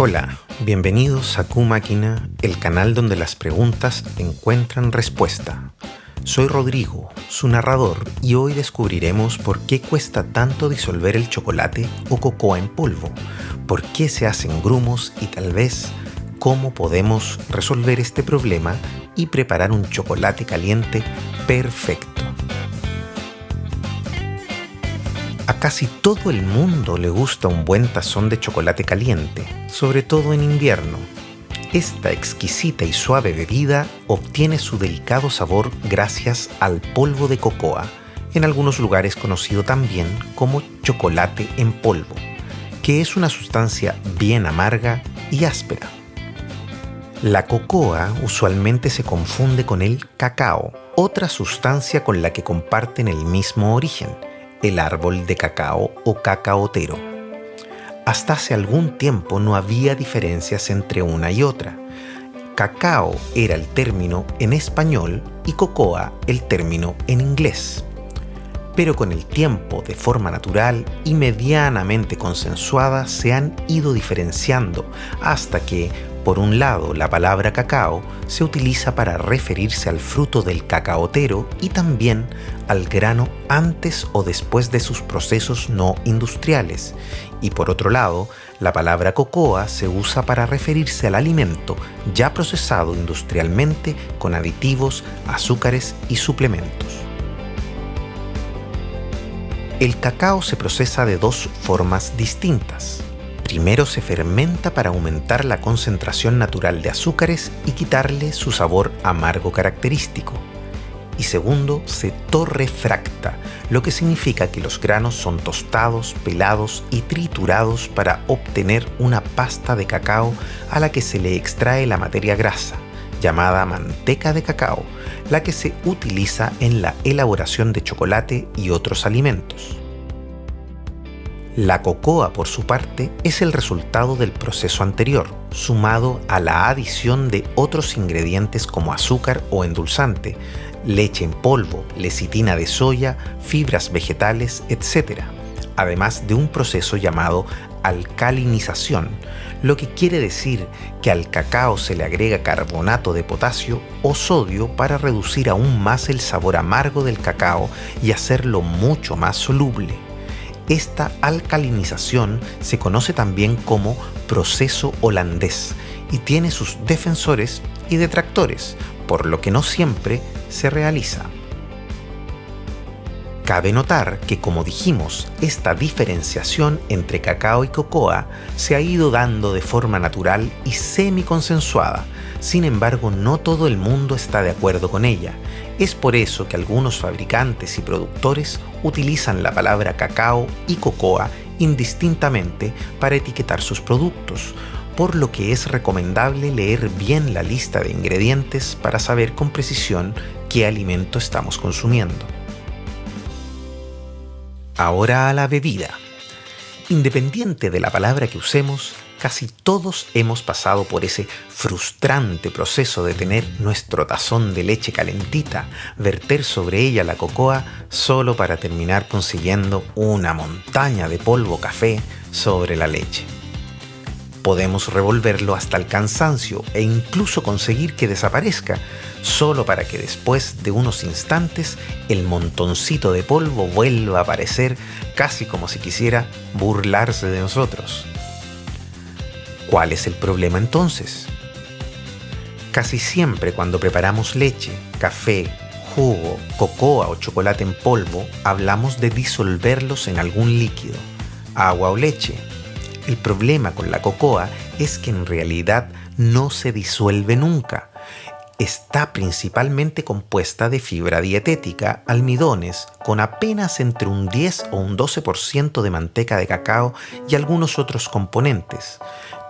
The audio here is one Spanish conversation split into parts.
Hola, bienvenidos a Q-Máquina, el canal donde las preguntas encuentran respuesta. Soy Rodrigo, su narrador, y hoy descubriremos por qué cuesta tanto disolver el chocolate o cocoa en polvo, por qué se hacen grumos y tal vez cómo podemos resolver este problema y preparar un chocolate caliente perfecto. A casi todo el mundo le gusta un buen tazón de chocolate caliente, sobre todo en invierno. Esta exquisita y suave bebida obtiene su delicado sabor gracias al polvo de cocoa, en algunos lugares conocido también como chocolate en polvo, que es una sustancia bien amarga y áspera. La cocoa usualmente se confunde con el cacao, otra sustancia con la que comparten el mismo origen, el árbol de cacao o cacaotero. Hasta hace algún tiempo no había diferencias entre una y otra. Cacao era el término en español y cocoa el término en inglés. Pero con el tiempo, de forma natural y medianamente consensuada, se han ido diferenciando hasta que, por un lado, la palabra cacao se utiliza para referirse al fruto del cacaotero y también al grano antes o después de sus procesos no industriales. Y por otro lado, la palabra cocoa se usa para referirse al alimento ya procesado industrialmente con aditivos, azúcares y suplementos. El cacao se procesa de dos formas distintas. Primero se fermenta para aumentar la concentración natural de azúcares y quitarle su sabor amargo característico. Y segundo, se torrefracta, lo que significa que los granos son tostados, pelados y triturados para obtener una pasta de cacao a la que se le extrae la materia grasa, llamada manteca de cacao, la que se utiliza en la elaboración de chocolate y otros alimentos. La cocoa, por su parte, es el resultado del proceso anterior, sumado a la adición de otros ingredientes como azúcar o endulzante, leche en polvo, lecitina de soya, fibras vegetales, etc., además de un proceso llamado alcalinización, lo que quiere decir que al cacao se le agrega carbonato de potasio o sodio para reducir aún más el sabor amargo del cacao y hacerlo mucho más soluble. Esta alcalinización se conoce también como proceso holandés y tiene sus defensores y detractores, por lo que no siempre se realiza. Cabe notar que, como dijimos, esta diferenciación entre cacao y cocoa se ha ido dando de forma natural y semi-consensuada. Sin embargo, no todo el mundo está de acuerdo con ella. Es por eso que algunos fabricantes y productores utilizan la palabra cacao y cocoa indistintamente para etiquetar sus productos, por lo que es recomendable leer bien la lista de ingredientes para saber con precisión qué alimento estamos consumiendo. Ahora a la bebida. Independiente de la palabra que usemos, casi todos hemos pasado por ese frustrante proceso de tener nuestro tazón de leche calentita, verter sobre ella la cocoa solo para terminar consiguiendo una montaña de polvo café sobre la leche. Podemos revolverlo hasta el cansancio e incluso conseguir que desaparezca, solo para que después de unos instantes el montoncito de polvo vuelva a aparecer casi como si quisiera burlarse de nosotros. ¿Cuál es el problema entonces? Casi siempre cuando preparamos leche, café, jugo, cocoa o chocolate en polvo, hablamos de disolverlos en algún líquido, agua o leche. El problema con la cocoa es que en realidad no se disuelve nunca. Está principalmente compuesta de fibra dietética, almidones, con apenas entre un 10 o un 12% de manteca de cacao y algunos otros componentes.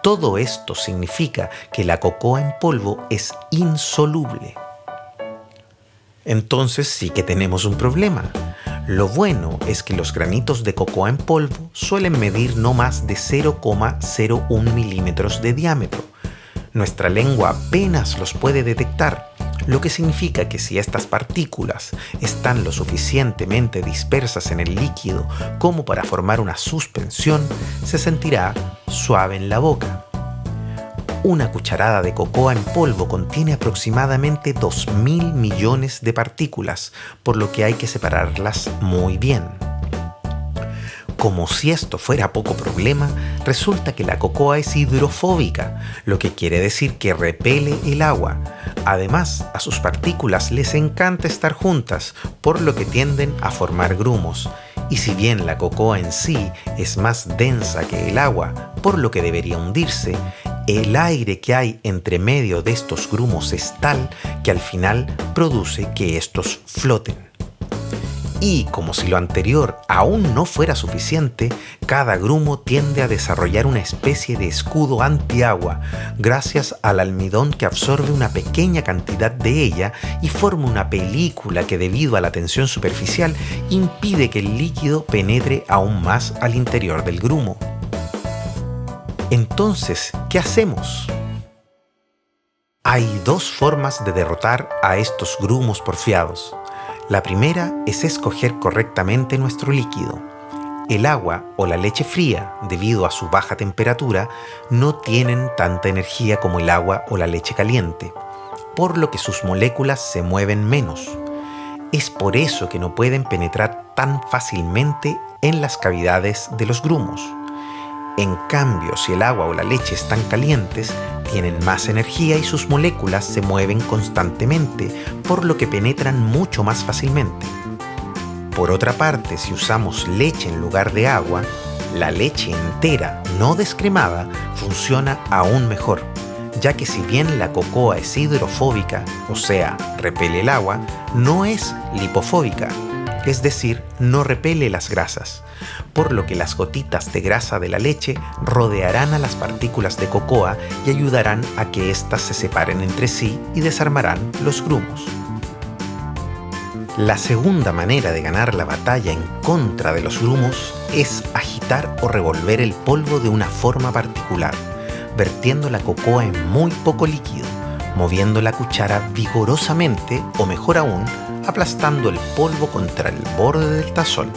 Todo esto significa que la cocoa en polvo es insoluble. Entonces sí que tenemos un problema. Lo bueno es que los granitos de cocoa en polvo suelen medir no más de 0,01 milímetros de diámetro. Nuestra lengua apenas los puede detectar, lo que significa que si estas partículas están lo suficientemente dispersas en el líquido como para formar una suspensión, se sentirá suave en la boca. Una cucharada de cocoa en polvo contiene aproximadamente 2.000 millones de partículas, por lo que hay que separarlas muy bien. Como si esto fuera poco problema, resulta que la cocoa es hidrofóbica, lo que quiere decir que repele el agua. Además, a sus partículas les encanta estar juntas, por lo que tienden a formar grumos. Y si bien la cocoa en sí es más densa que el agua, por lo que debería hundirse, el aire que hay entre medio de estos grumos es tal que al final produce que estos floten. Y como si lo anterior aún no fuera suficiente, cada grumo tiende a desarrollar una especie de escudo antiagua gracias al almidón que absorbe una pequeña cantidad de ella y forma una película que debido a la tensión superficial impide que el líquido penetre aún más al interior del grumo. Entonces, ¿qué hacemos? Hay dos formas de derrotar a estos grumos porfiados. La primera es escoger correctamente nuestro líquido. El agua o la leche fría, debido a su baja temperatura, no tienen tanta energía como el agua o la leche caliente, por lo que sus moléculas se mueven menos. Es por eso que no pueden penetrar tan fácilmente en las cavidades de los grumos. En cambio, si el agua o la leche están calientes, tienen más energía y sus moléculas se mueven constantemente, por lo que penetran mucho más fácilmente. Por otra parte, si usamos leche en lugar de agua, la leche entera, no descremada, funciona aún mejor, ya que si bien la cocoa es hidrofóbica, o sea, repele el agua, no es lipofóbica, es decir, no repele las grasas, por lo que las gotitas de grasa de la leche rodearán a las partículas de cocoa y ayudarán a que éstas se separen entre sí y desarmarán los grumos. La segunda manera de ganar la batalla en contra de los grumos es agitar o revolver el polvo de una forma particular, vertiendo la cocoa en muy poco líquido, moviendo la cuchara vigorosamente o mejor aún, aplastando el polvo contra el borde del tazón.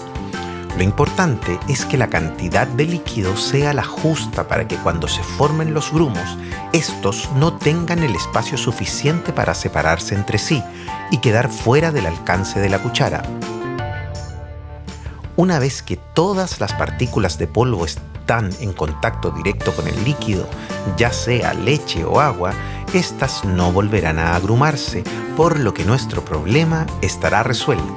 Lo importante es que la cantidad de líquido sea la justa para que cuando se formen los grumos, estos no tengan el espacio suficiente para separarse entre sí y quedar fuera del alcance de la cuchara. Una vez que todas las partículas de polvo están en contacto directo con el líquido, ya sea leche o agua, estas no volverán a agrumarse, por lo que nuestro problema estará resuelto.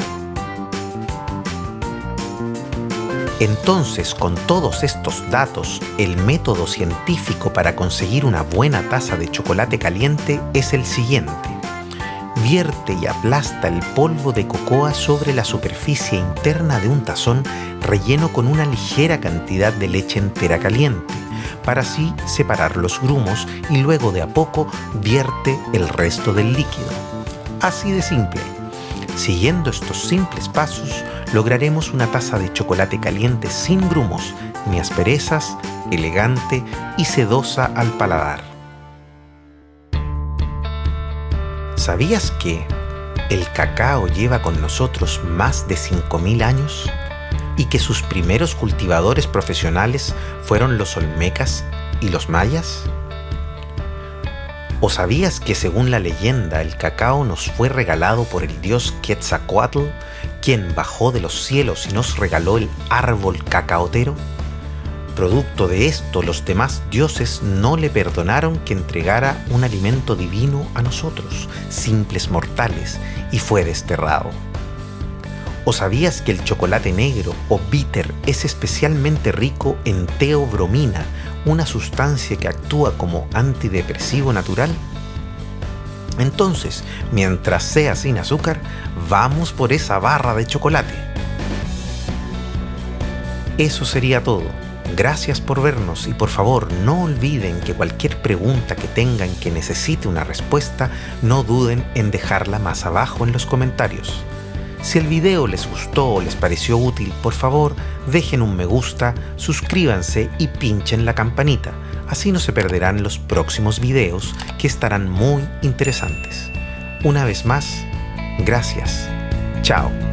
Entonces, con todos estos datos, el método científico para conseguir una buena taza de chocolate caliente es el siguiente. Vierte y aplasta el polvo de cocoa sobre la superficie interna de un tazón relleno con una ligera cantidad de leche entera caliente, para así separar los grumos y luego de a poco vierte el resto del líquido. Así de simple. Siguiendo estos simples pasos, lograremos una taza de chocolate caliente sin grumos ni asperezas, elegante y sedosa al paladar. ¿Sabías que el cacao lleva con nosotros más de 5.000 años y que sus primeros cultivadores profesionales fueron los olmecas y los mayas? ¿O sabías que según la leyenda el cacao nos fue regalado por el dios Quetzalcóatl, quien bajó de los cielos y nos regaló el árbol cacaotero? Producto de esto, los demás dioses no le perdonaron que entregara un alimento divino a nosotros, simples mortales, y fue desterrado. ¿O sabías que el chocolate negro o bitter es especialmente rico en teobromina, una sustancia que actúa como antidepresivo natural? Entonces, mientras sea sin azúcar, vamos por esa barra de chocolate. Eso sería todo. Gracias por vernos y por favor no olviden que cualquier pregunta que tengan que necesite una respuesta, no duden en dejarla más abajo en los comentarios. Si el video les gustó o les pareció útil, por favor dejen un me gusta, suscríbanse y pinchen la campanita. Así no se perderán los próximos videos que estarán muy interesantes. Una vez más, gracias. Chao.